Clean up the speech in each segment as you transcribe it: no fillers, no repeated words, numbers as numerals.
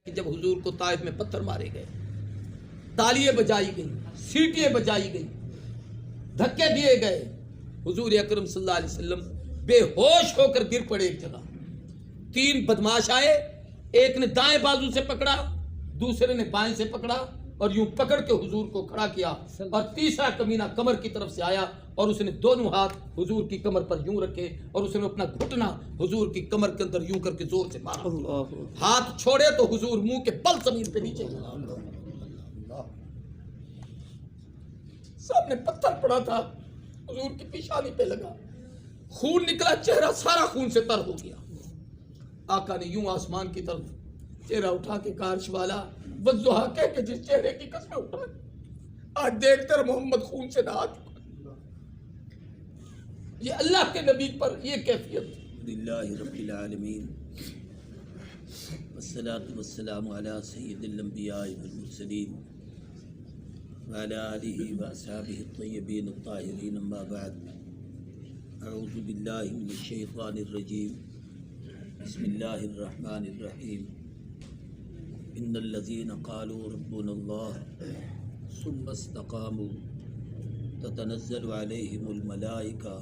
کہ جب حضور کو طائف میں پتھر مارے گئے، تالیاں بجائی گئی، سیٹیاں بجائی گئی، دھکے دیے گئے، حضور اکرم صلی اللہ علیہ وسلم بے ہوش ہو کر گر پڑے ایک جگہ۔ تین بدماش آئے، ایک نے دائیں بازو سے پکڑا، دوسرے نے بائیں سے پکڑا اور یوں پکڑ کے حضور کو کھڑا کیا، اور تیسرا کمینہ کمر کی طرف سے آیا اور اس نے دونوں ہاتھ حضور کی کمر پر یوں رکھے اور اس نے اپنا گھٹنا حضور کی کمر کے اندر یوں کر کے زور سے مارا۔ ہاتھ چھوڑے تو حضور منہ کے بل زمین پہ نیچے گرا۔ سامنے پتھر پڑا تھا، حضور کی پیشانی پہ لگا، خون نکلا، چہرہ سارا خون سے تر ہو گیا۔ آقا نے یوں آسمان کی طرف چہرہ اٹھا کے کہا، عرش والا والضحیٰ کہہ کے جس چہرے کی قسمیں اٹھا، آج دیکھ کر محمد خون سے نہا چکا۔ یہ اللہ کے نبی پر یہ کیفیت تھی۔ للہ رب العالمین والصلاة والسلام علی سید الانبیاء والمرسلین وعلی آلہ واصحابہ الطیبین الطاہرین، اما بعد، اعوذ باللہ من الشیطان الرجیم، بسم اللہ الرحمن الرحیم۔ ان الذین قالوا ربنا اللہ ثم استقاموا تتنزل علیہم الملائکہ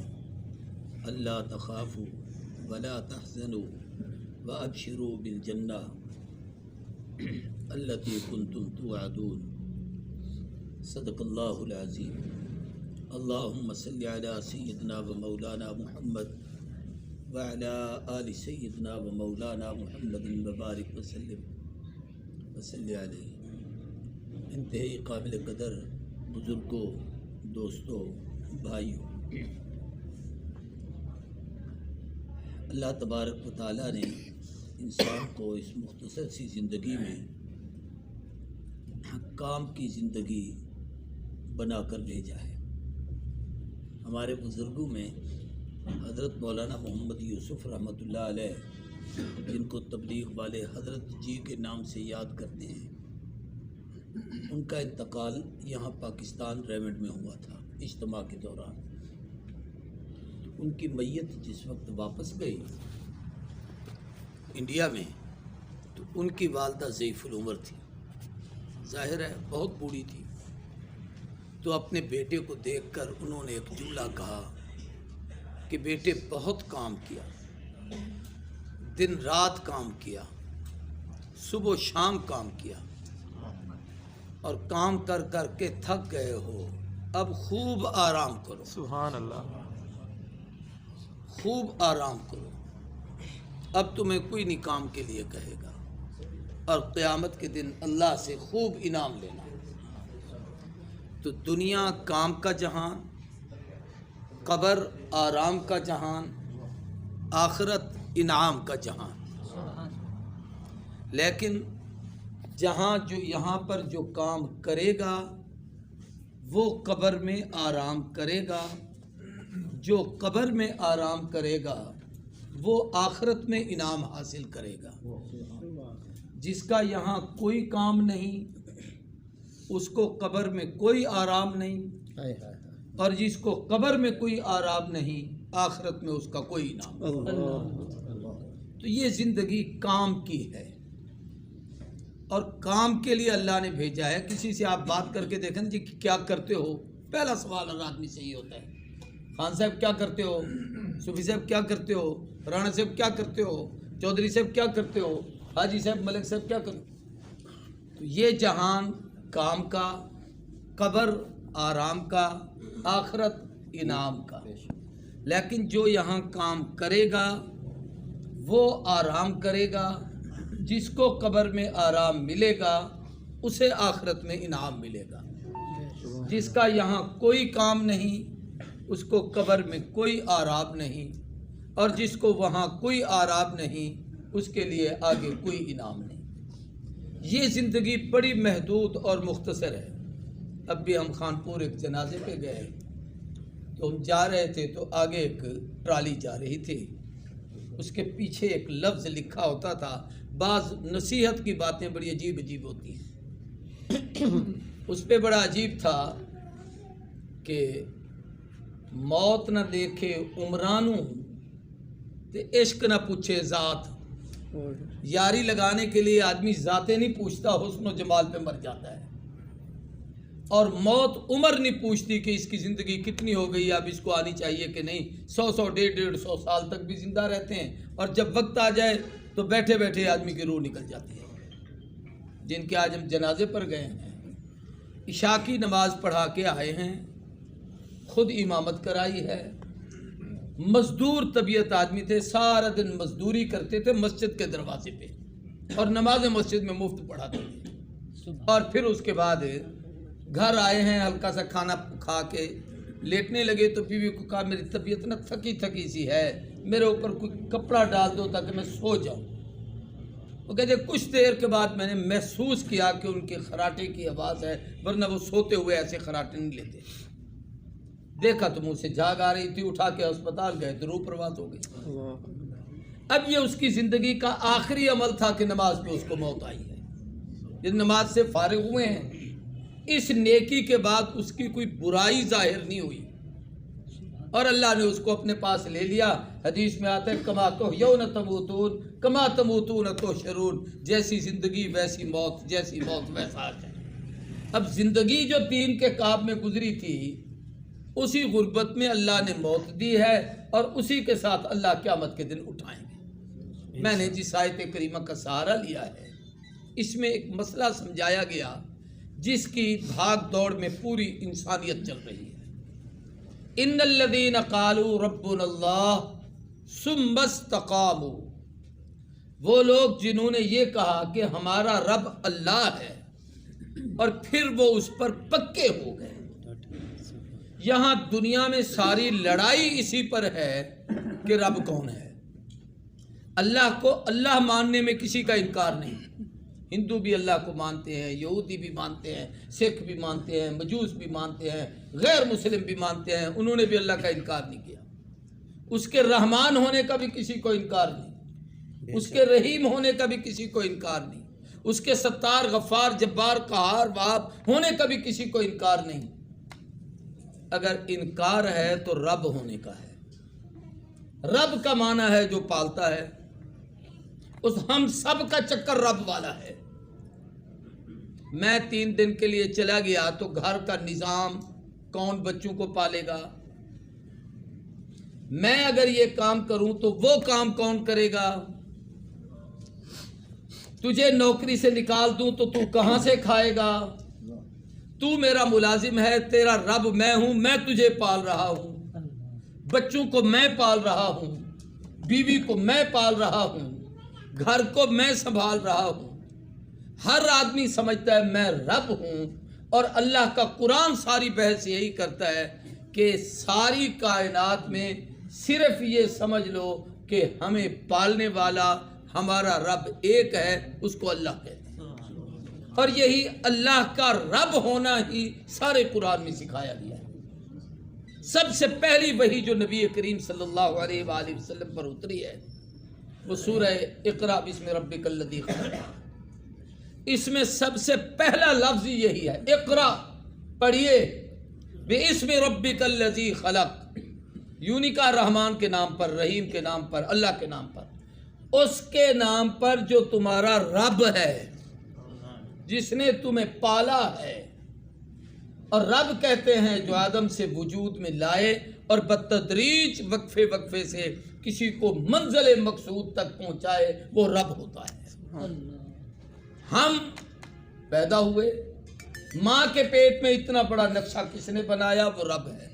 الا تخافوا ولا تحزنوا وابشروا بالجنہ التی کنتم توعدون۔ صدق اللہ العظیم۔ اللہم صلی علی سیدنا و مولانا محمد وعلی آل سیدنا و مولانا محمد وبارک وسلم وصلی علیہ۔ انتہائی قابل قدر بزرگوں، دوستوں، بھائیوں، اللہ تبارک و تعالیٰ نے انسان کو اس مختصر سی زندگی میں کام کی زندگی بنا کر بھیجا ہے۔ ہمارے بزرگوں میں حضرت مولانا محمد یوسف رحمۃ اللہ علیہ، جن کو تبلیغ والے حضرت جی کے نام سے یاد کرتے ہیں، ان کا انتقال یہاں پاکستان ریونڈ میں ہوا تھا اجتماع کے دوران۔ تو ان کی میت جس وقت واپس گئی انڈیا میں، تو ان کی والدہ ضعیف العمر تھی، ظاہر ہے بہت بوڑھی تھی۔ تو اپنے بیٹے کو دیکھ کر انہوں نے ایک جملہ کہا کہ بیٹے بہت کام کیا، دن رات کام کیا، صبح و شام کام کیا، اور کام کر کر کے تھک گئے ہو، اب خوب آرام کرو۔ سبحان اللہ۔ خوب آرام کرو، اب تمہیں کوئی نہیں کام کے لیے کہے گا، اور قیامت کے دن اللہ سے خوب انعام لینا۔ تو دنیا کام کا جہان، قبر آرام کا جہان، آخرت انعام کا جہان۔ لیکن جہاں جو یہاں پر جو کام کرے گا وہ قبر میں آرام کرے گا، جو قبر میں آرام کرے گا وہ آخرت میں انعام حاصل کرے گا۔ جس کا یہاں کوئی کام نہیں اس کو قبر میں کوئی آرام نہیں، اور جس کو قبر میں کوئی آرام نہیں آخرت میں اس کا کوئی انعام۔ تو یہ زندگی کام کی ہے، اور کام کے لیے اللہ نے بھیجا ہے۔ کسی سے آپ بات کر کے دیکھیں جی کیا کرتے ہو، پہلا سوال ہر آدمی سے یہ ہوتا ہے، خان صاحب کیا کرتے ہو، صوفی صاحب کیا کرتے ہو، رانا صاحب کیا کرتے ہو، چودھری صاحب کیا کرتے ہو، حاجی صاحب، ملک صاحب کیا کرتے ہو۔ تو یہ جہان کام کا، قبر آرام کا، آخرت انعام کا۔ لیکن جو یہاں کام کرے گا وہ آرام کرے گا، جس کو قبر میں آرام ملے گا اسے آخرت میں انعام ملے گا۔ جس کا یہاں کوئی کام نہیں اس کو قبر میں کوئی آرام نہیں، اور جس کو وہاں کوئی آرام نہیں اس کے لیے آگے کوئی انعام نہیں۔ یہ زندگی بڑی محدود اور مختصر ہے۔ اب بھی ہم خانپور ایک جنازے پہ گئے تو ہم جا رہے تھے، تو آگے ایک ٹرالی جا رہی تھی، اس کے پیچھے ایک لفظ لکھا ہوتا تھا۔ بعض نصیحت کی باتیں بڑی عجیب عجیب ہوتی ہیں۔ اس پہ بڑا عجیب تھا کہ موت نہ دیکھے عمرانوں تے عشق نہ پوچھے ذات، یاری لگانے کے لیے آدمی ذاتیں نہیں پوچھتا، حسن و جمال پہ مر جاتا ہے، اور موت عمر نہیں پوچھتی کہ اس کی زندگی کتنی ہو گئی، اب اس کو آنی چاہیے کہ نہیں۔ 100 150 سال تک بھی زندہ رہتے ہیں، اور جب وقت آ جائے تو بیٹھے بیٹھے آدمی کی روح نکل جاتی ہے۔ جن کے آج ہم جنازے پر گئے ہیں، عشاء کی نماز پڑھا کے آئے ہیں، خود امامت کرائی ہے، مزدور طبیعت آدمی تھے، سارا دن مزدوری کرتے تھے مسجد کے دروازے پہ، اور نماز مسجد میں مفت پڑھاتے تھے، اور پھر اس کے بعد گھر آئے ہیں، ہلکا سا کھانا کھا کے لیٹنے لگے تو بیوی کو کہا میری طبیعت نہ تھکی تھکی سی ہے، میرے اوپر کوئی کپڑا ڈال دو تاکہ میں سو جاؤں۔ وہ کہتے کچھ دیر کے بعد میں نے محسوس کیا کہ ان کے خراٹے کی آواز ہے، ورنہ وہ سوتے ہوئے ایسے خراٹے نہیں لیتے۔ دیکھا تو منہ سے جھاگ آ رہی تھی، اٹھا کے اسپتال گئے تو روح پرواز ہو گئی۔ اب یہ اس کی زندگی کا آخری عمل تھا کہ نماز پہ اس کو موت آئی ہے۔ جب نماز سے فارغ ہوئے ہیں، اس نیکی کے بعد اس کی کوئی برائی ظاہر نہیں ہوئی، اور اللہ نے اس کو اپنے پاس لے لیا۔ حدیث میں آتا ہے کما تحیون تموتون کما تموتون تحشرون، جیسی زندگی ویسی موت، جیسی موت ویسا ہے۔ اب زندگی جو دین کے کام میں گزری تھی، اسی غربت میں اللہ نے موت دی ہے، اور اسی کے ساتھ اللہ قیامت کے دن اٹھائیں گے۔ میں نے جس آیت کریمہ کا سہارا لیا ہے، اس میں ایک مسئلہ سمجھایا گیا جس کی بھاگ دوڑ میں پوری انسانیت چل رہی ہے۔ ان الذین قالوا ربنا اللہ ثم استقاموا، وہ لوگ جنہوں نے یہ کہا کہ ہمارا رب اللہ ہے، اور پھر وہ اس پر پکے ہو گئے۔ یہاں دنیا میں ساری لڑائی اسی پر ہے کہ رب کون ہے۔ اللہ کو اللہ ماننے میں کسی کا انکار نہیں، ہندو بھی اللہ کو مانتے ہیں، یہودی بھی مانتے ہیں، سکھ بھی مانتے ہیں، مجوس بھی مانتے ہیں، غیر مسلم بھی مانتے ہیں، انہوں نے بھی اللہ کا انکار نہیں کیا۔ اس کے رحمان ہونے کا بھی کسی کو انکار نہیں، اس کے رحیم ہونے کا بھی کسی کو انکار نہیں، اس کے ستار غفار جبار قہار وہاب ہونے کا بھی کسی کو انکار نہیں۔ اگر انکار ہے تو رب ہونے کا ہے۔ رب کا معنی ہے جو پالتا ہے، اس ہم سب کا چکر رب والا ہے۔ میں 3 دن کے لیے چلا گیا تو گھر کا نظام کون بچوں کو پالے گا؟ میں اگر یہ کام کروں تو وہ کام کون کرے گا؟ تجھے نوکری سے نکال دوں تو تو کہاں سے کھائے گا؟ تو میرا ملازم ہے، تیرا رب میں ہوں، میں تجھے پال رہا ہوں، بچوں کو میں پال رہا ہوں، بیوی کو میں پال رہا ہوں، گھر کو میں سنبھال رہا ہوں۔ ہر آدمی سمجھتا ہے میں رب ہوں، اور اللہ کا قرآن ساری بحث یہی کرتا ہے کہ ساری کائنات میں صرف یہ سمجھ لو کہ ہمیں پالنے والا ہمارا رب ایک ہے، اس کو اللہ کہتے ہیں، اور یہی اللہ کا رب ہونا ہی سارے قرآن میں سکھایا گیا ہے۔ سب سے پہلی وحی جو نبی کریم صلی اللہ علیہ وآلہ وسلم پر اتری ہے وہ سورہ اقرا بسم ربک الذی خلق، اس میں سب سے پہلا لفظ یہی ہے، اقرا، پڑھیے، باسم ربک الذی خلق، یونی کا رحمان کے نام پر، رحیم کے نام پر، اللہ کے نام پر، اس کے نام پر جو تمہارا رب ہے، جس نے تمہیں پالا ہے۔ اور رب کہتے ہیں جو آدم سے وجود میں لائے اور بتدریج وقفے وقفے سے کسی کو منزل مقصود تک پہنچائے، وہ رب ہوتا ہے۔ ہم پیدا ہوئے، ماں کے پیٹ میں اتنا بڑا نقشہ کس نے بنایا؟ وہ رب ہے۔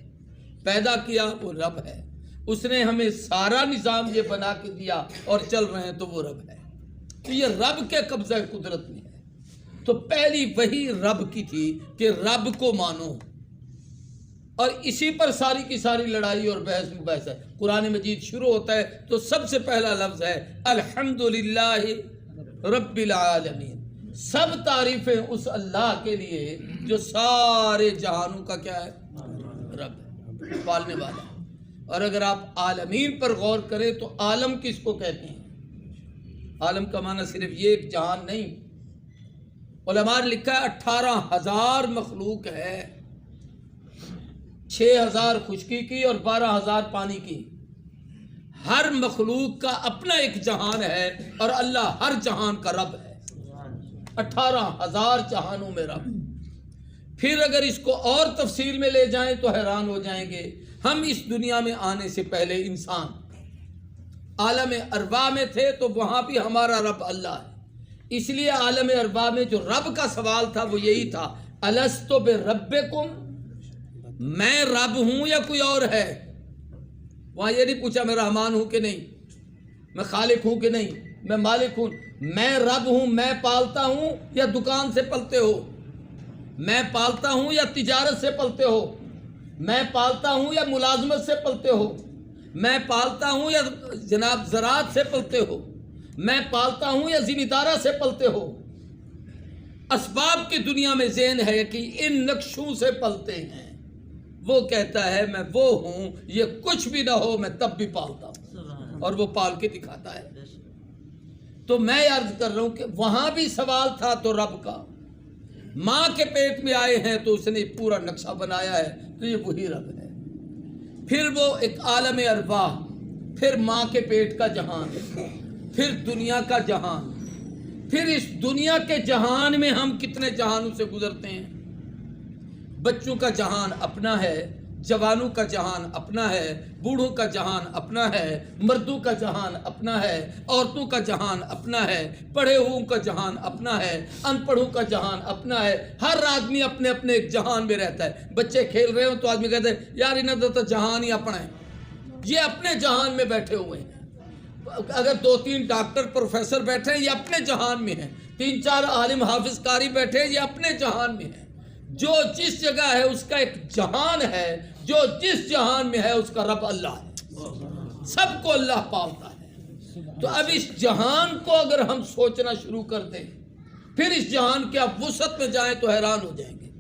پیدا کیا، وہ رب ہے۔ اس نے ہمیں سارا نظام یہ بنا کے دیا اور چل رہے ہیں تو وہ رب ہے۔ تو یہ رب کے قبضہ قدرت میں ہے۔ تو پہلی وہی رب کی تھی کہ رب کو مانو، اور اسی پر ساری کی ساری لڑائی اور بحث مباحث ہے۔ قرآن مجید شروع ہوتا ہے تو سب سے پہلا لفظ ہے الحمدللہ رب العالمین، سب تعریفیں اس اللہ کے لیے جو سارے جہانوں کا کیا ہے؟ رب ہے، پالنے والا۔ اور اگر آپ عالمین پر غور کریں تو عالم کس کو کہتے ہیں؟ عالم کا معنی صرف یہ ایک جہان نہیں، علماء نے لکھا ہے 18,000 مخلوق ہے، 6,000 خشکی کی اور 12,000 پانی کی۔ ہر مخلوق کا اپنا ایک جہان ہے اور اللہ ہر جہان کا رب ہے، 18,000 جہانوں میں رب۔ پھر اگر اس کو اور تفصیل میں لے جائیں تو حیران ہو جائیں گے۔ ہم اس دنیا میں آنے سے پہلے انسان عالم ارواح میں تھے تو وہاں بھی ہمارا رب اللہ ہے، اس لیے عالم ارواح میں جو رب کا سوال تھا وہ یہی تھا، الست بربکم، میں رب ہوں یا کوئی اور ہے؟ وہاں یہ نہیں پوچھا میں رحمان ہوں کہ نہیں، میں خالق ہوں کہ نہیں، میں مالک ہوں، میں رب ہوں، میں پالتا ہوں یا دکان سے پلتے ہو، میں پالتا ہوں یا تجارت سے پلتے ہو، میں پالتا ہوں یا ملازمت سے پلتے ہو، میں پالتا ہوں یا جناب زراعت سے پلتے ہو، میں پالتا ہوں یا ذمہ دارہ سے پلتے ہو۔ اسباب کی دنیا میں ذہن ہے کہ ان نقشوں سے پلتے ہیں، وہ کہتا ہے میں وہ ہوں، یہ کچھ بھی نہ ہو میں تب بھی پالتا ہوں، اور وہ پال کے دکھاتا ہے۔ تو میں عرض کر رہا ہوں کہ وہاں بھی سوال تھا تو رب کا، ماں کے پیٹ میں آئے ہیں تو اس نے پورا نقشہ بنایا ہے، تو یہ وہی رب ہے۔ پھر وہ ایک عالم ارواح، پھر ماں کے پیٹ کا جہان، پھر دنیا کا جہان، پھر اس دنیا کے جہان میں ہم کتنے جہانوں سے گزرتے ہیں۔ بچوں کا جہان اپنا ہے، جوانوں کا جہان اپنا ہے، بوڑھوں کا جہان اپنا ہے، مردوں کا جہان اپنا ہے، عورتوں کا جہان اپنا ہے، پڑھے ہوئوں کا جہان اپنا ہے، ان پڑھوں کا جہان اپنا ہے۔ ہر آدمی اپنے اپنے ایک جہان میں رہتا ہے۔ بچے کھیل رہے ہوں تو آدمی کہتے ہیں یار انہیں تو جہان ہی اپنا ہے، یہ اپنے جہان میں بیٹھے ہوئے ہیں۔ اگر 2-3 ڈاکٹر پروفیسر بیٹھے ہیں یہ اپنے جہان میں ہیں، 3-4 عالم حافظ قاری بیٹھے ہیں یہ اپنے جہان میں ہیں۔ جو جس جگہ ہے اس کا ایک جہان ہے، جو جس جہان میں ہے اس کا رب اللہ ہے، سب کو اللہ پالتا ہے۔ تو اب اس جہان کو اگر ہم سوچنا شروع کر دیں، پھر اس جہان کے آپ وسعت میں جائیں تو حیران ہو جائیں گے۔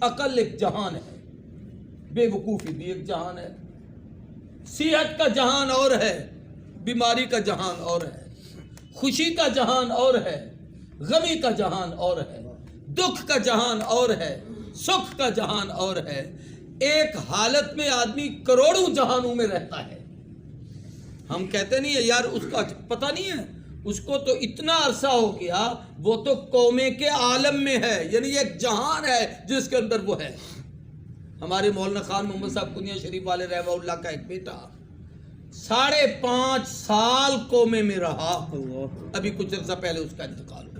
عقل ایک جہان ہے، بے وقوفی بھی ایک جہان ہے، صحت کا جہان اور ہے، بیماری کا جہان اور ہے، خوشی کا جہان اور ہے، غمی کا جہان اور ہے، دکھ کا جہان اور ہے، سکھ کا جہان اور ہے۔ ایک حالت میں آدمی کروڑوں جہانوں میں رہتا ہے۔ ہم کہتے نہیں ہے یار اس کا پتہ نہیں ہے، اس کو تو اتنا عرصہ ہو گیا، وہ تو قومے کے عالم میں ہے، یعنی ایک جہان ہے جس کے اندر وہ ہے۔ ہمارے مولانا خان محمد صاحب کنیا شریف والے رحمہ اللہ کا ایک بیٹا 5.5 سال قومے میں رہا، ابھی کچھ عرصہ پہلے اس کا انتقال ہوا۔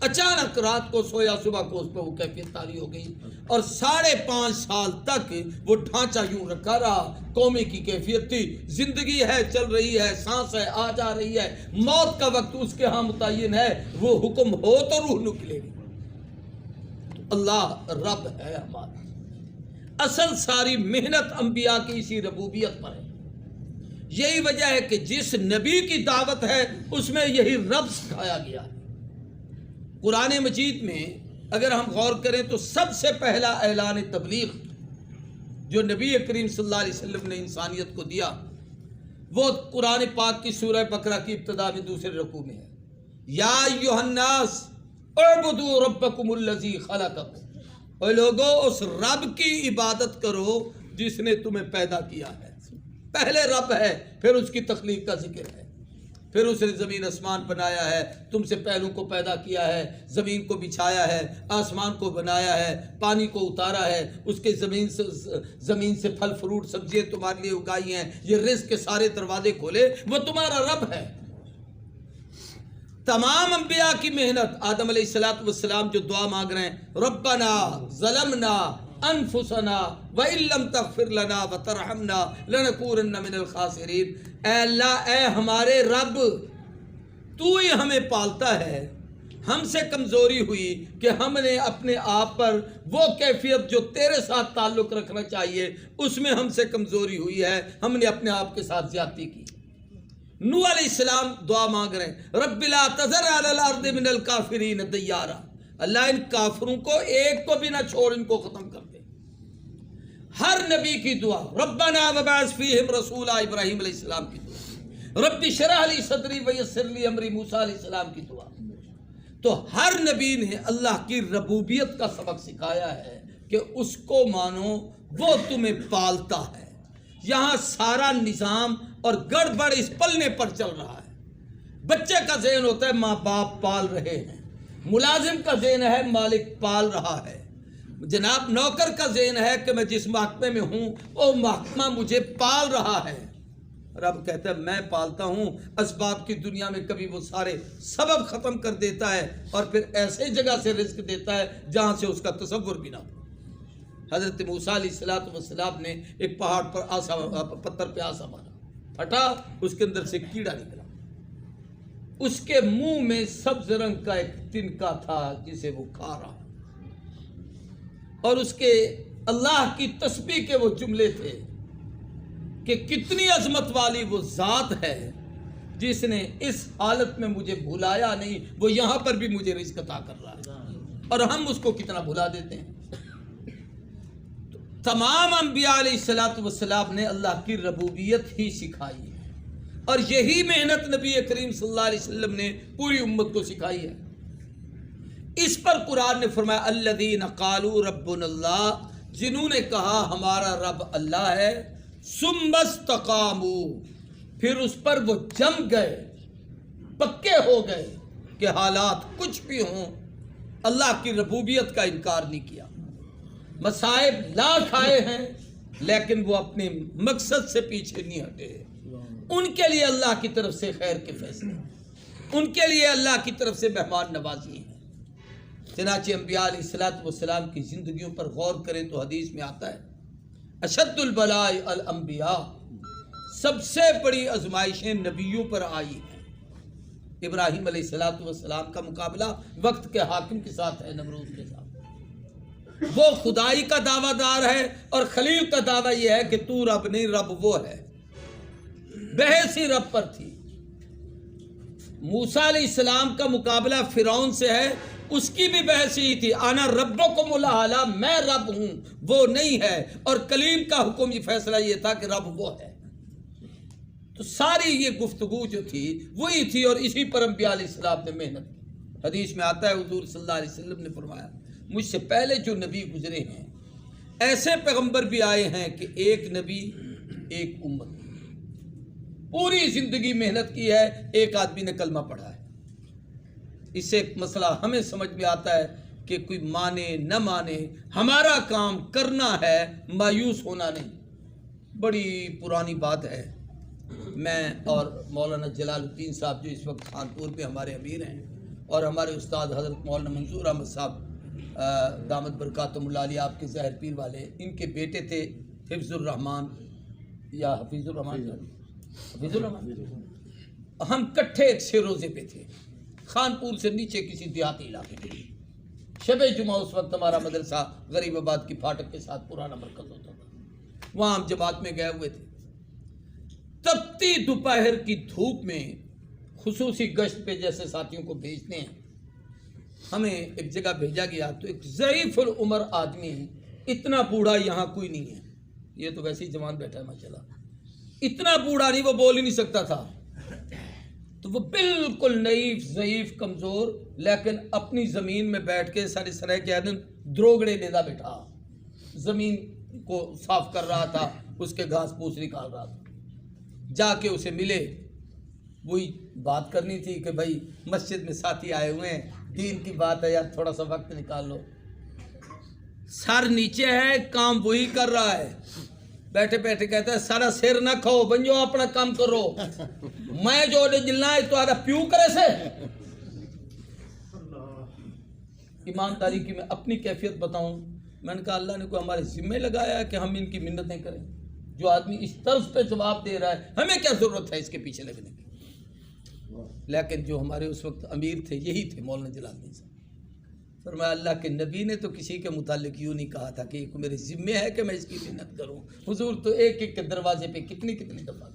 اچانک رات کو سویا، صبح کو اس پہ وہ کیفیت طاری ہو گئی، اور 5.5 سال تک وہ ڈھانچہ یوں رکھا رہا۔ قومے کی کیفیت تھی، زندگی ہے، چل رہی ہے، سانس ہے، آ جا رہی ہے، موت کا وقت اس کے ہاں متعین ہے، وہ حکم ہو تو روح نکلے گی۔ تو اللہ رب ہے ہمارا۔ اصل ساری محنت انبیاء کی اسی ربوبیت پر ہے۔ یہی وجہ ہے کہ جس نبی کی دعوت ہے اس میں یہی رب سکھایا گیا ہے۔ قرآن مجید میں اگر ہم غور کریں تو سب سے پہلا اعلان تبلیغ جو نبی کریم صلی اللہ علیہ وسلم نے انسانیت کو دیا وہ قرآن پاک کی سورہ بقرہ کی ابتدا میں دوسرے رکوع میں ہے۔ یا ایھا الناس اعبدوا ربکم الذی خلقکم، اے لوگو اس رب کی عبادت کرو جس نے تمہیں پیدا کیا ہے۔ پہلے رب ہے، پھر اس کی تخلیق کا ذکر ہے، پھر اس نے زمین آسمان بنایا ہے، تم سے پہلو کو پیدا کیا ہے، زمین کو بچھایا ہے، آسمان کو بنایا ہے، پانی کو اتارا ہے، اس کے زمین سے پھل فروٹ سبزیاں تمہارے لیے اگائی ہیں، یہ رزق کے سارے دروازے کھولے، وہ تمہارا رب ہے۔ تمام انبیاء کی محنت، آدم علیہ السلام جو دعا مانگ رہے ہیں، ربنا ظلمنا انفسنا وَإِن لَّمْ تَغْفِرْ لَنَا وَتَرْحَمْنَا لَنَكُونَنَّ مِنَ الْخَاسِرِينَ۔ اے اللہ، اے ہمارے رب، تو ہی ہمیں پالتا ہے، ہم سے کمزوری ہوئی کہ ہم نے اپنے آپ پر وہ کیفیت جو تیرے ساتھ تعلق رکھنا چاہیے اس میں ہم سے کمزوری ہوئی ہے، ہم نے اپنے آپ کے ساتھ زیادتی کی۔ نوح علیہ السلام دعا مانگ رہے ہیں، رب لا تذر علی الارض من الکافرین دیارا، اللہ ان کافروں کو ایک کو بھی نہ چھوڑ، ان کو ختم کر دے۔ ہر نبی کی دعا، ربنا وبعث فیہم رسولا، ابراہیم علیہ السلام کی دعا، رب اشرح لی صدری ویسر لی امری، موسیٰ علیہ السلام کی دعا۔ تو ہر نبی نے اللہ کی ربوبیت کا سبق سکھایا ہے کہ اس کو مانو، وہ تمہیں پالتا ہے۔ یہاں سارا نظام اور گڑبڑ اس پلنے پر چل رہا ہے. بچے کا ذہن ہوتا ہے ماں باپ پال رہے ہیں، ملازم کا ذہن ہے مالک پال رہا ہے، جناب نوکر کا ذہن ہے کہ میں جس محکمے میں ہوں وہ محکمہ مجھے پال رہا ہے. رب کہتا ہے میں پالتا ہوں. اسباب کی دنیا میں کبھی وہ سارے سبب ختم کر دیتا ہے اور پھر ایسے جگہ سے رزق دیتا ہے جہاں سے اس کا تصور بھی نہ ہو. حضرت موسیٰ علیہ السلام نے ایک پہاڑ پر پتھر پہ آسا مارا، پھٹا، اس کے اندر سے کیڑا نکلا. اس کے منہ میں سبز رنگ کا ایک تنکا تھا جسے وہ کھا رہا، اور اس کے اللہ کی تسبیح کے وہ جملے تھے کہ کتنی عظمت والی وہ ذات ہے جس نے اس حالت میں مجھے بھلایا نہیں، وہ یہاں پر بھی مجھے رزق عطا کر رہا ہے، اور ہم اس کو کتنا بھلا دیتے ہیں. تمام انبیاء علیہ السلام نے اللہ کی ربوبیت ہی سکھائی ہے، اور یہی محنت نبی کریم صلی اللہ علیہ وسلم نے پوری امت کو سکھائی ہے. اس پر قرآن نے فرمایا الذین قالوا ربنا اللہ، جنہوں نے کہا ہمارا رب اللہ ہے، ثم استقاموا، پھر اس پر وہ جم گئے، پکے ہو گئے کہ حالات کچھ بھی ہوں اللہ کی ربوبیت کا انکار نہیں کیا. مصائب لاکھ آئے ہیں لیکن وہ اپنے مقصد سے پیچھے نہیں ہٹے. ان کے لیے اللہ کی طرف سے خیر کے فیصلے، ان کے لیے اللہ کی طرف سے مہمان نوازی ہیں. چنانچہ انبیاء علیہ السلام کی زندگیوں پر غور کریں تو حدیث میں آتا ہے اشد البلاء الانبیاء، سب سے بڑی آزمائشیں نبیوں پر آئی ہیں. ابراہیم علیہ السلام کا مقابلہ وقت کے حاکم کے ساتھ ہے، نمرود کے ساتھ. وہ خدائی کا دعویٰ دار ہے اور خلیل کا دعویٰ یہ ہے کہ تو رب نہیں، رب وہ ہے. بحث ہی رب پر تھی. موسیٰ علیہ السلام کا مقابلہ فرعون سے ہے، اس کی بھی بحث ہی تھی، انا ربکم الاعلی، میں رب ہوں، وہ نہیں ہے. اور کلیم کا حکم یہ فیصلہ یہ تھا کہ رب وہ ہے. تو ساری یہ گفتگو جو تھی وہی تھی، اور اسی پر انبیاء علیہ السلام نے محنت کی. حدیث میں آتا ہے حضور صلی اللہ علیہ وسلم نے فرمایا مجھ سے پہلے جو نبی گزرے ہیں ایسے پیغمبر بھی آئے ہیں کہ ایک نبی ایک امت، پوری زندگی محنت کی ہے، ایک آدمی نے کلمہ پڑھا ہے. اس سے ایک مسئلہ ہمیں سمجھ میں آتا ہے کہ کوئی مانے نہ مانے، ہمارا کام کرنا ہے، مایوس ہونا نہیں. بڑی پرانی بات ہے. میں اور مولانا جلال الدین صاحب جو اس وقت خانپور پہ ہمارے امیر ہیں، اور ہمارے استاد حضرت مولانا منظور احمد صاحب دامت برکاتہم اللہ علیہ آپ کے ظاہر پیر والے، ان کے بیٹے تھے حفظ الرحمان یا حفیظ الرحمان، ہم کٹھے ایک سے روزے پہ تھے خانپور سے نیچے کسی دیہاتی علاقے میں. شب جمعہ اس وقت ہمارا مدرسہ غریب آباد کی پھاٹک کے ساتھ پرانا مرکز ہوتا تھا، وہاں ہم جماعت میں گئے ہوئے تھے. تپتی دوپہر کی دھوپ میں خصوصی گشت پہ جیسے ساتھیوں کو بھیجتے ہیں، ہمیں ایک جگہ بھیجا گیا تو ایک ضعیف العمر آدمی، اتنا بوڑھا یہاں کوئی نہیں ہے، یہ تو ویسے ہی جوان بیٹھا ہے ماشاءاللہ، اتنا بوڑھا نہیں، وہ بول ہی نہیں سکتا تھا. تو وہ بالکل نحیف ضعیف کمزور، لیکن اپنی زمین میں بیٹھ کے سارے سرے کے آدم دروگڑے لیدا بیٹھا، زمین کو صاف کر رہا تھا، اس کے گھاس پھوس نکال رہا تھا. جا کے اسے ملے، وہی بات کرنی تھی کہ بھائی مسجد میں ساتھی آئے ہوئے ہیں، دین کی بات ہے یار، تھوڑا سا وقت نکال لو. سر نیچے ہے، کام وہی کر رہا ہے، بیٹھے بیٹھے کہتا ہے سارا سر نہ کھو، بنجو اپنا کام کرو، میں جو جلنا ہے تو آدھا پیو کرے سے. ایمانداری کی میں اپنی کیفیت بتاؤں، میں نے کہا اللہ نے کوئی ہمارے ذمہ لگایا ہے کہ ہم ان کی منتیں کریں؟ جو آدمی اس طرز پہ جواب دے رہا ہے، ہمیں کیا ضرورت ہے اس کے پیچھے لگنے کی؟ لیکن جو ہمارے اس وقت امیر تھے یہی تھے، مولانا جلال الدین صاحب. فرمایا اللہ کے نبی نے تو کسی کے متعلق یوں نہیں کہا تھا کہ یہ میرے ذمہ ہے کہ میں اس کی محنت کروں. حضور تو ایک ایک کے دروازے پہ کتنی دفعہ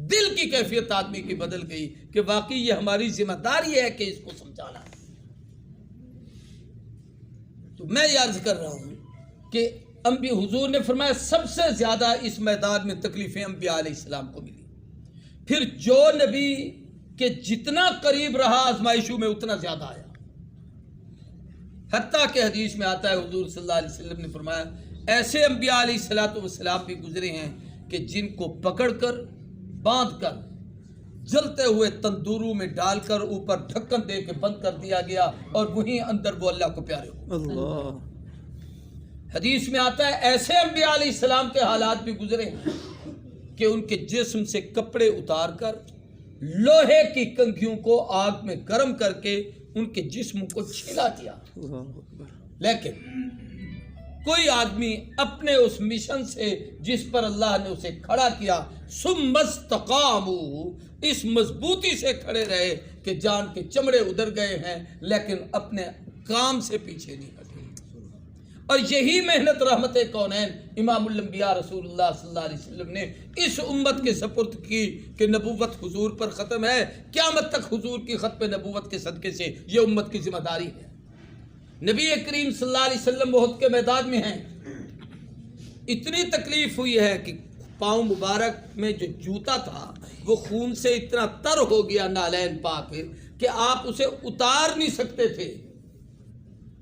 دل کی کیفیت آدمی کی بدل گئی کہ واقعی یہ ہماری ذمہ داری ہے کہ اس کو سمجھانا ہے. تو میں یہ عرض کر رہا ہوں کہ حضور نے فرمایا سب سے زیادہ اس میدان میں تکلیفیں انبیاء علیہ السلام کو ملی. پھر جو نبی کہ جتنا قریب رہا آزمائشوں میں اتنا زیادہ آیا. حتیٰ کہ حدیث میں آتا ہے حضور صلی اللہ علیہ وسلم نے فرمایا ایسے انبیاء علیہ السلام بھی گزرے ہیں کہ جن کو پکڑ کر باندھ کر جلتے ہوئے تندوروں میں ڈال کر اوپر ڈھکن دے کے بند کر دیا گیا اور وہیں اندر وہ اللہ کو پیارے ہو. اللہ. حدیث میں آتا ہے ایسے انبیاء علیہ السلام کے حالات بھی گزرے ہیں کہ ان کے جسم سے کپڑے اتار کر لوہے کی کنگھیوں کو آگ میں گرم کر کے ان کے جسم کو چھلا دیا. اللہ اکبر. لیکن کوئی آدمی اپنے اس مشن سے جس پر اللہ نے اسے کھڑا کیا ثم استقاموا اس مضبوطی سے کھڑے رہے کہ جان کے چمڑے ادھر گئے ہیں لیکن اپنے کام سے پیچھے نہیں ہٹے. اور یہی محنت رحمت کونین امام الانبیاء رسول اللہ صلی اللہ علیہ وسلم نے اس امت کے سپرد کی کہ نبوت حضور پر ختم ہے. قیامت تک حضور کی ختم نبوت کے صدقے سے یہ امت کی ذمہ داری ہے. نبی کریم صلی اللہ علیہ وسلم احد کے میدان میں ہیں. اتنی تکلیف ہوئی ہے کہ پاؤں مبارک میں جو جوتا تھا وہ خون سے اتنا تر ہو گیا نالین پاک کہ آپ اسے اتار نہیں سکتے تھے.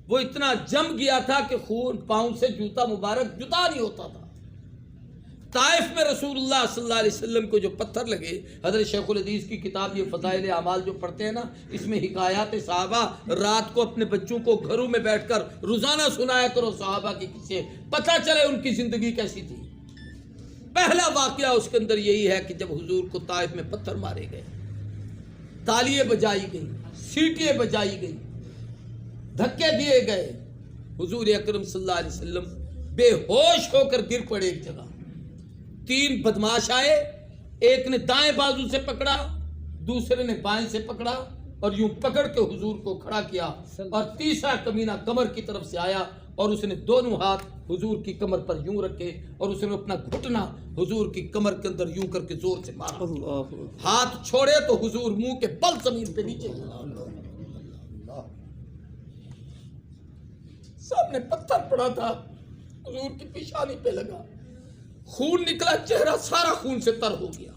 وہ اتنا جم گیا تھا کہ خون پاؤں سے جوتا مبارک جدا نہیں ہوتا تھا. طائف میں رسول اللہ صلی اللہ علیہ وسلم کو جو پتھر لگے، حضرت شیخ الحدیث کی کتاب یہ فضائل اعمال جو پڑھتے ہیں نا، اس میں حکایات صحابہ رات کو اپنے بچوں کو گھروں میں بیٹھ کر روزانہ سنایا کرو صحابہ کی قصے، پتہ چلے ان کی زندگی کیسی تھی. پہلا واقعہ اس کے اندر یہی ہے کہ جب حضور کو طائف میں پتھر مارے گئے، تالیاں بجائی گئی، سیٹیاں بجائی گئی، دھکے دیے گئے، حضور اکرم صلی اللہ علیہ وسلم بے ہوش ہو کر گر پڑے ایک جگہ. 3 بدماش آئے، ایک نے دائیں بازو سے پکڑا، دوسرے نے بائیں سے پکڑا اور یوں پکڑ کے حضور کو کھڑا کیا، اور تیسرا کمینہ کمر کی طرف سے آیا اور اس نے دونوں ہاتھ حضور کی کمر پر یوں رکھے اور اس نے اپنا گھٹنا حضور کی کمر کے اندر یوں کر کے زور سے مارا. اللہ. ہاتھ چھوڑے تو حضور منہ کے بل زمین پہ نیچے گرا. سامنے پتھر پڑا تھا، حضور کی پیشانی پہ لگا، خون نکلا، چہرہ سارا خون سے تر ہو گیا.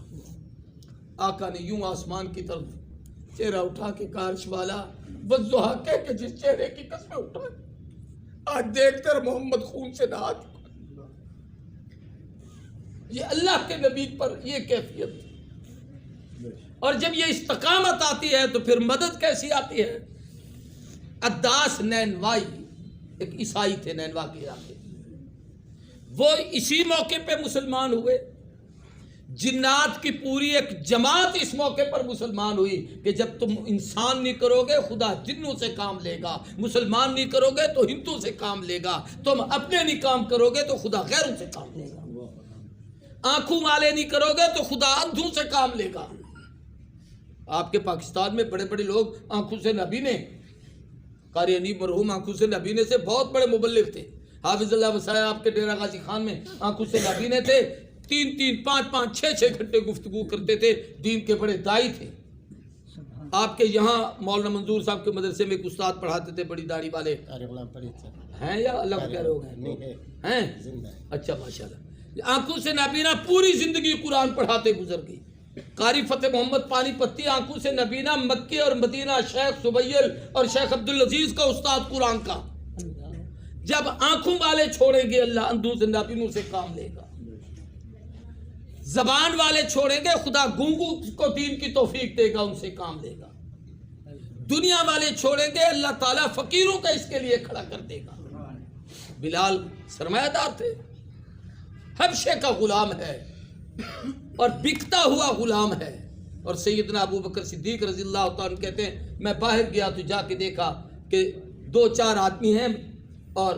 آقا نے یوں آسمان کی طرف چہرہ اٹھا کے کارش والا والضحیٰ کہہ کے جس چہرے کی قسمیں اٹھائے، آج دیکھ کر محمد خون سے نہا چکا. یہ اللہ کے نبی پر یہ کیفیت تھی. اور جب یہ استقامت آتی ہے تو پھر مدد کیسی آتی ہے. عداس نینوائی ایک عیسائی تھے نینوا کے علاقے، وہ اسی موقع پہ مسلمان ہوئے. جنات کی پوری ایک جماعت اس موقع پر مسلمان ہوئی کہ جب تم انسان نہیں کرو گے خدا جنوں سے کام لے گا، مسلمان نہیں کرو گے تو ہندو سے کام لے گا، تم اپنے نہیں کام کرو گے تو خدا غیروں سے کام لے گا، آنکھوں والے نہیں کرو گے تو خدا اندھوں سے کام لے گا. آپ کے پاکستان میں بڑے بڑے لوگ آنکھوں سے نبینے، قاری انیب مرحوم آنکھوں سے نبینے سے بہت بڑے مبلغ تھے. حافظ اللہ وسائے آپ کے ڈیرہ غازی خان میں آنکھوں سے نبینے تھے، 3-3, 5-5, 6-6 گھنٹے گفتگو کرتے تھے، دین کے بڑے دائی تھے. آپ کے یہاں مولانا منظور صاحب کے مدرسے میں ایک استاد پڑھاتے تھے بڑی داڑھی والے ہیں، یا اللہ کو کہہ رہے ہو گئے ہیں؟ اچھا ماشاءاللہ. آنکھوں سے نبینا پوری زندگی قرآن پڑھاتے گزر گئی. قاری فتح محمد پانی پتی آنکھوں سے نبینا مکے اور مدینہ شیخ سبیل اور شیخ عبدالعزیز کا استاد قرآن کا. جب آنکھوں والے چھوڑیں گے اللہ اندھوں سے نبینوں سے کام لے گا. زبان والے چھوڑیں گے خدا گونگو کو دین کی توفیق دے گا، ان سے کام لے گا. دنیا والے چھوڑیں گے اللہ تعالیٰ فقیروں کا اس کے لیے کھڑا کر دے گا. بلال سرمایہ دار تھے، حبشے کا غلام ہے اور بکتا ہوا غلام ہے. اور سیدنا ابو بکر صدیق رضی اللہ تعالیٰ کہتے ہیں میں باہر گیا تو جا کے دیکھا کہ 2-4 آدمی ہیں اور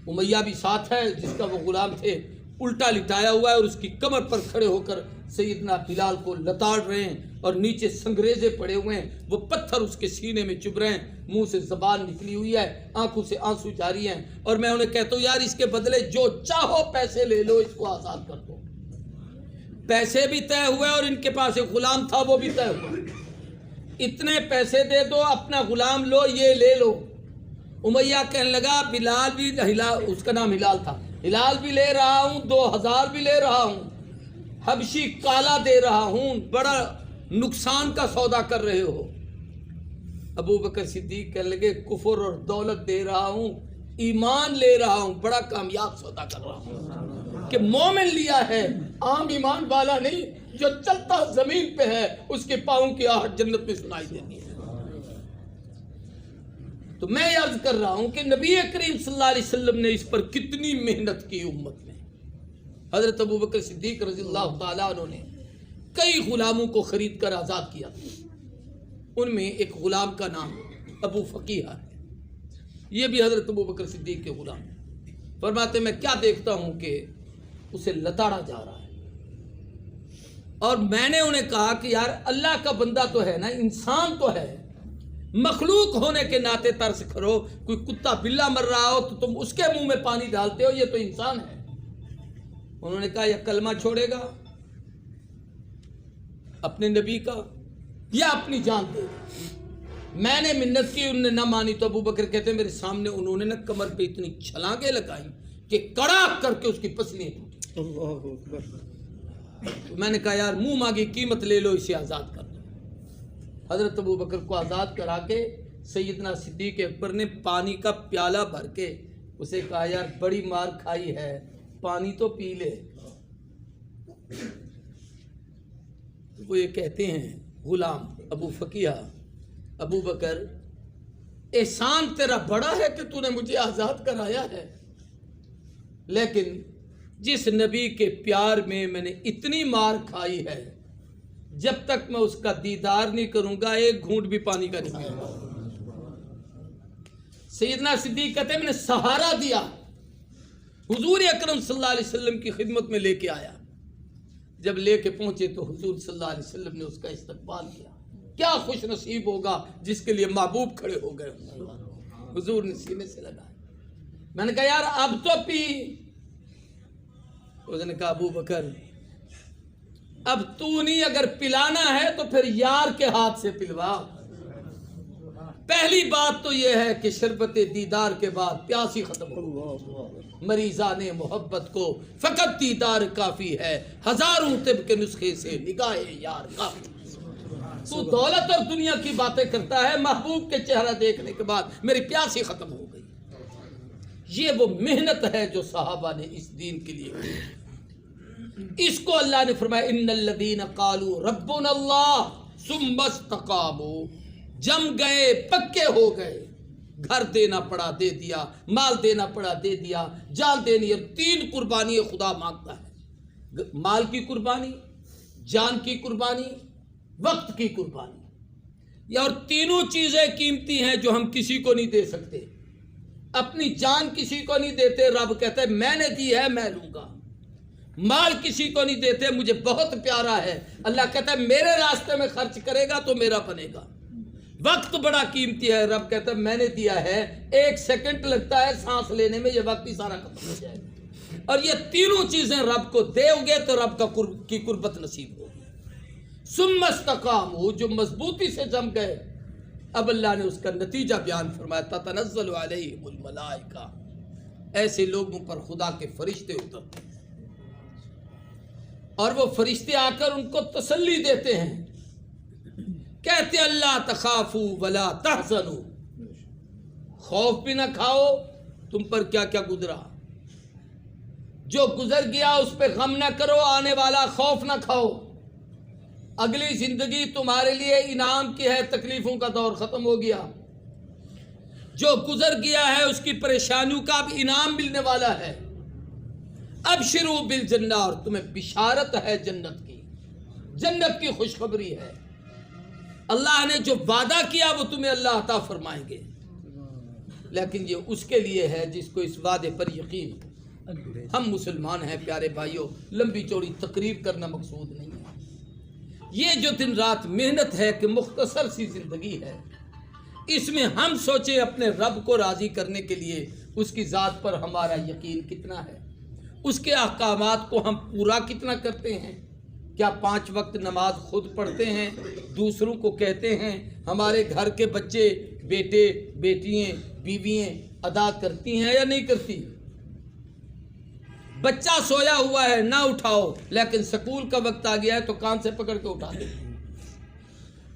امیہ بھی ساتھ ہے جس کا وہ غلام تھے، الٹا لٹایا ہوا ہے اور اس کی کمر پر کھڑے ہو کر سیدنا بلال کو لتاڑ رہے ہیں اور نیچے سنگریزے پڑے ہوئے ہیں. وہ پتھر اس کے سینے میں چبھ رہے ہیں، منہ سے زبان نکلی ہوئی ہے، آنکھوں سے آنسو جاری ہیں. اور میں انہیں کہتا ہوں یار اس کے بدلے جو چاہو پیسے لے لو، اس کو آزاد کر دو. پیسے بھی طے ہوئے اور ان کے پاس ایک غلام تھا وہ بھی طے ہوا. اتنے پیسے دے دو، اپنا غلام لو، یہ لے لو. امیہ کہنے لگا بلال بھی، اس کا نام ہلال تھا، ہلال بھی لے رہا ہوں، 2000 بھی لے رہا ہوں، حبشی کالا دے رہا ہوں، بڑا نقصان کا سودا کر رہے ہو. ابو بکر صدیق کہنے لگے کفر اور دولت دے رہا ہوں، ایمان لے رہا ہوں، بڑا کامیاب سودا کر رہا ہوں. کہ مومن لیا ہے عام ایمان والا نہیں، جو چلتا زمین پہ ہے اس کے پاؤں کی آہٹ جنت میں سنائی دیتی ہے۔ تو میں عرض کر رہا ہوں کہ نبی کریم صلی اللہ علیہ وسلم نے اس پر کتنی محنت کی امت میں۔ حضرت ابوبکر صدیق رضی اللہ تعالیٰ عنہ نے کئی غلاموں کو خرید کر آزاد کیا، ان میں ایک غلام کا نام ابو فقیہ ہے، یہ بھی حضرت ابوبکر صدیق کے غلام ہیں۔ فرماتے میں کیا دیکھتا ہوں کہ اسے لتاڑا جا رہا ہے، اور میں نے انہیں کہا کہ یار اللہ کا بندہ تو ہے نا، انسان تو ہے، مخلوق ہونے کے ناطے ترس کرو، کوئی کتا بلا مر رہا ہو تو تم اس کے منہ میں پانی ڈالتے ہو، یہ تو انسان ہے۔ انہوں نے کہا یہ کلمہ چھوڑے گا اپنے نبی کا یا اپنی جان دے گا؟ میں نے منت کی، انہوں نے نہ مانی، تو ابو بکر کہتے ہیں میرے سامنے انہوں نے نہ کمر پہ اتنی چھلانگیں لگائیں کہ کڑاک کر کے اس کی پسلیاں ٹوٹی۔ اللہ اکبر۔ میں نے کہا یار منہ مانگی قیمت لے لو، اسے آزاد کر دو۔ حضرت ابو بکر کو آزاد کرا کے سیدنا صدیق اکبر نے پانی کا پیالہ بھر کے اسے کہا یار بڑی مار کھائی ہے، پانی تو پی لے۔ وہ یہ کہتے ہیں غلام ابو فقیہ، ابو بکر احسان تیرا بڑا ہے کہ تو نے مجھے آزاد کرایا ہے، لیکن جس نبی کے پیار میں میں نے اتنی مار کھائی ہے، جب تک میں اس کا دیدار نہیں کروں گا ایک گھونٹ بھی پانی کا نہیں پیوں گا۔ سیدنا صدیق کہتے ہیں میں نے سہارا دیا، حضور اکرم صلی اللہ علیہ وسلم کی خدمت میں لے کے آیا، جب لے کے پہنچے تو حضور صلی اللہ علیہ وسلم نے اس کا استقبال کیا۔ کیا خوش نصیب ہوگا جس کے لیے محبوب کھڑے ہو گئے۔ حضور نے سینے سے لگایا۔ میں نے کہا یار اب تو پی۔ اس نے کہا ابو بکر اب تو نہیں، اگر پلانا ہے تو پھر یار کے ہاتھ سے پلوا۔ پہلی بات تو یہ ہے کہ شربت دیدار کے بعد پیاسی ختم ہو۔ مریضان محبت کو فقط دیدار کافی ہے، ہزاروں طب کے نسخے سے نگاہ یار کافی۔ تو دولت اور دنیا کی باتیں کرتا ہے، محبوب کے چہرہ دیکھنے کے بعد میری پیاسی ختم ہو گئی۔ یہ وہ محنت ہے جو صحابہ نے اس دین کے لیے کی۔ اس کو اللہ نے فرمایا ان الذین قالوا ربنا اللہ ثم استقاموا، جم گئے پکے ہو گئے، گھر دینا پڑا دے دیا، مال دینا پڑا دے دیا، جان دینی، اور تین قربانی خدا مانگتا ہے، مال کی قربانی، جان کی قربانی، وقت کی قربانی۔ اور تینوں چیزیں قیمتی ہیں جو ہم کسی کو نہیں دے سکتے۔ اپنی جان کسی کو نہیں دیتے، رب کہتا ہے میں نے دی ہے میں لوں گا۔ مال کسی کو نہیں دیتے، مجھے بہت پیارا ہے، اللہ کہتا ہے میرے راستے میں خرچ کرے گا تو میرا بنے گا۔ وقت بڑا قیمتی ہے، رب کہتا ہے میں نے دیا ہے، ایک سیکنڈ لگتا ہے سانس لینے میں، یہ وقت ہی سارا ختم ہو جائے گا۔ اور یہ تینوں چیزیں رب کو دے گے تو رب کا کی قربت نصیب ہوگی۔ ثم استقاموا، جو مضبوطی سے جم گئے، اب اللہ نے اس کا نتیجہ بیان فرمایا تتنزل علیہم الملائکہ، ایسے لوگوں پر خدا کے فرشتے اترتے ہیں، اور وہ فرشتے آ کر ان کو تسلی دیتے ہیں، کہتے اللہ تخافوا ولا تحزنوا، خوف بھی نہ کھاؤ، تم پر کیا کیا گزرا، جو گزر گیا اس پہ غم نہ کرو، آنے والا خوف نہ کھاؤ، اگلی زندگی تمہارے لیے انعام کی ہے، تکلیفوں کا دور ختم ہو گیا، جو گزر گیا ہے اس کی پریشانیوں کا اب انعام ملنے والا ہے، ابشروا بالجنہ، اور تمہیں بشارت ہے جنت کی، جنت کی خوشخبری ہے، اللہ نے جو وعدہ کیا وہ تمہیں اللہ عطا فرمائیں گے، لیکن یہ اس کے لیے ہے جس کو اس وعدے پر یقین ہو۔ ہم مسلمان ہیں پیارے بھائیوں، لمبی چوڑی تقریر کرنا مقصود نہیں ہے، یہ جو دن رات محنت ہے کہ مختصر سی زندگی ہے، اس میں ہم سوچیں اپنے رب کو راضی کرنے کے لیے اس کی ذات پر ہمارا یقین کتنا ہے، اس کے احکامات کو ہم پورا کتنا کرتے ہیں، کیا 5 وقت نماز خود پڑھتے ہیں، دوسروں کو کہتے ہیں، ہمارے گھر کے بچے، بیٹے بیٹیاں بیویاں ادا کرتی ہیں یا نہیں کرتی؟ بچہ سویا ہوا ہے نہ اٹھاؤ، لیکن سکول کا وقت آ گیا ہے تو کان سے پکڑ کے اٹھا دیں۔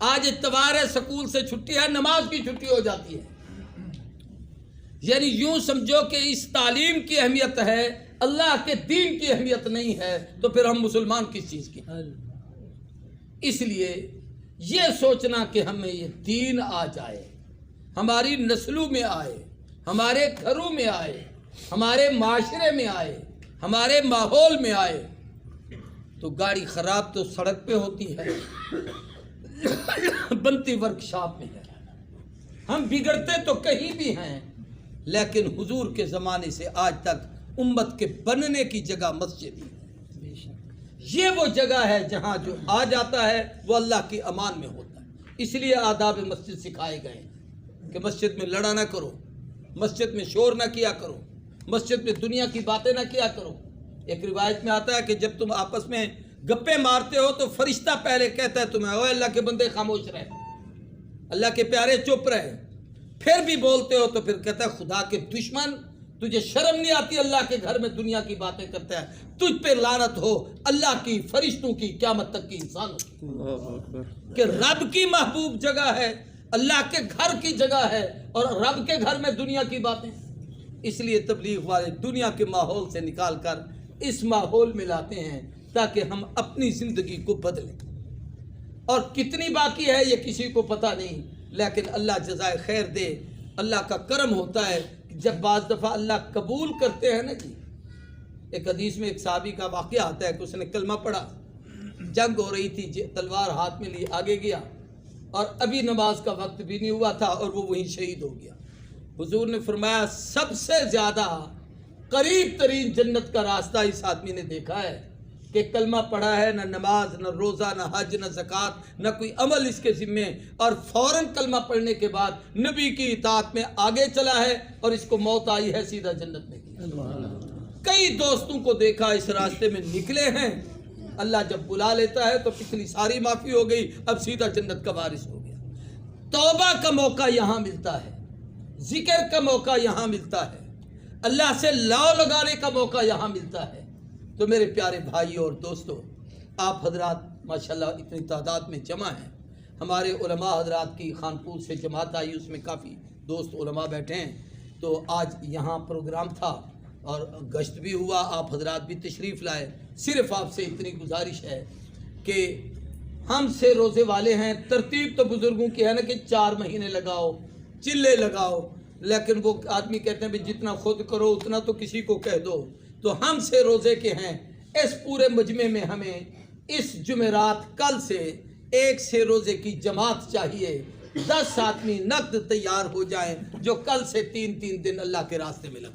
آج اتوار ہے، سکول سے چھٹی ہے، نماز کی چھٹی ہو جاتی ہے۔ یعنی یوں سمجھو کہ اس تعلیم کی اہمیت ہے اللہ کے دین کی اہمیت نہیں ہے تو پھر ہم مسلمان کس چیز کے ہیں؟ اس لیے یہ سوچنا کہ ہمیں یہ دین آ جائے، ہماری نسلوں میں آئے، ہمارے گھروں میں آئے، ہمارے معاشرے میں آئے، ہمارے ماحول میں آئے، تو گاڑی خراب تو سڑک پہ ہوتی ہے، بنتی ورک شاپ میں ہے، ہم بگڑتے تو کہیں بھی ہیں، لیکن حضور کے زمانے سے آج تک امت کے بننے کی جگہ مسجد ہے۔ یہ وہ جگہ ہے جہاں جو آ جاتا ہے وہ اللہ کی امان میں ہوتا ہے۔ اس لیے آداب مسجد سکھائے گئے ہیں کہ مسجد میں لڑا نہ کرو، مسجد میں شور نہ کیا کرو، مسجد میں دنیا کی باتیں نہ کیا کرو۔ ایک روایت میں آتا ہے کہ جب تم آپس میں گپے مارتے ہو تو فرشتہ پہلے کہتا ہے تمہیں، اوے اللہ کے بندے خاموش رہے، اللہ کے پیارے چپ رہے، پھر بھی بولتے ہو تو پھر کہتا ہے خدا کے دشمن، تجھے شرم نہیں آتی اللہ کے گھر میں دنیا کی باتیں کرتا ہے، تجھ پہ لعنت ہو اللہ کی، فرشتوں کی، قیامت تک کی، انسانوں کی، کہ رب کی محبوب جگہ ہے، اللہ کے گھر کی جگہ ہے، اور رب کے گھر میں دنیا کی باتیں۔ اس لیے تبلیغ والے دنیا کے ماحول سے نکال کر اس ماحول میں لاتے ہیں تاکہ ہم اپنی زندگی کو بدلیں، اور کتنی باقی ہے یہ کسی کو پتہ نہیں، لیکن اللہ جزائے خیر دے۔ اللہ کا کرم ہوتا ہے جب بعض دفعہ اللہ قبول کرتے ہیں نا جی۔ ایک حدیث میں ایک صحابی کا واقعہ آتا ہے کہ اس نے کلمہ پڑھا، جنگ ہو رہی تھی، تلوار ہاتھ میں لی آگے گیا، اور ابھی نماز کا وقت بھی نہیں ہوا تھا اور وہ وہیں شہید ہو گیا۔ حضور نے فرمایا سب سے زیادہ قریب ترین جنت کا راستہ اس آدمی نے دیکھا ہے کہ کلمہ پڑھا ہے، نہ نماز، نہ روزہ، نہ حج، نہ زکوٰۃ، نہ کوئی عمل اس کے ذمے، اور فوراً کلمہ پڑھنے کے بعد نبی کی اطاعت میں آگے چلا ہے اور اس کو موت آئی ہے، سیدھا جنت میں گیا۔ کئی دوستوں کو دیکھا اس راستے میں نکلے ہیں، اللہ جب بلا لیتا ہے تو پچھلی ساری معافی ہو گئی، اب سیدھا جنت کا وارث ہو گیا۔ توبہ کا موقع یہاں ملتا ہے، ذکر کا موقع یہاں ملتا ہے، اللہ سے لاؤ لگانے کا موقع یہاں ملتا ہے۔ تو میرے پیارے بھائی اور دوستو، آپ حضرات ماشاءاللہ اتنی تعداد میں جمع ہیں، ہمارے علماء حضرات کی خانپور سے جماعت آئی، اس میں کافی دوست علماء بیٹھے ہیں، تو آج یہاں پروگرام تھا اور گشت بھی ہوا، آپ حضرات بھی تشریف لائے۔ صرف آپ سے اتنی گزارش ہے کہ ہم سے روزے والے ہیں، ترتیب تو بزرگوں کی ہے نا کہ 4 مہینے لگاؤ، چلے لگاؤ، لیکن وہ آدمی کہتے ہیں بھی جتنا خود کرو اتنا تو کسی کو کہہ دو، تو ہم سے روزے کے ہیں۔ اس پورے مجمع میں ہمیں اس جمعرات کل سے 1 سے روزے کی جماعت چاہیے، 10 آدمی نقد تیار ہو جائیں جو کل سے 3 دن اللہ کے راستے میں لگا۔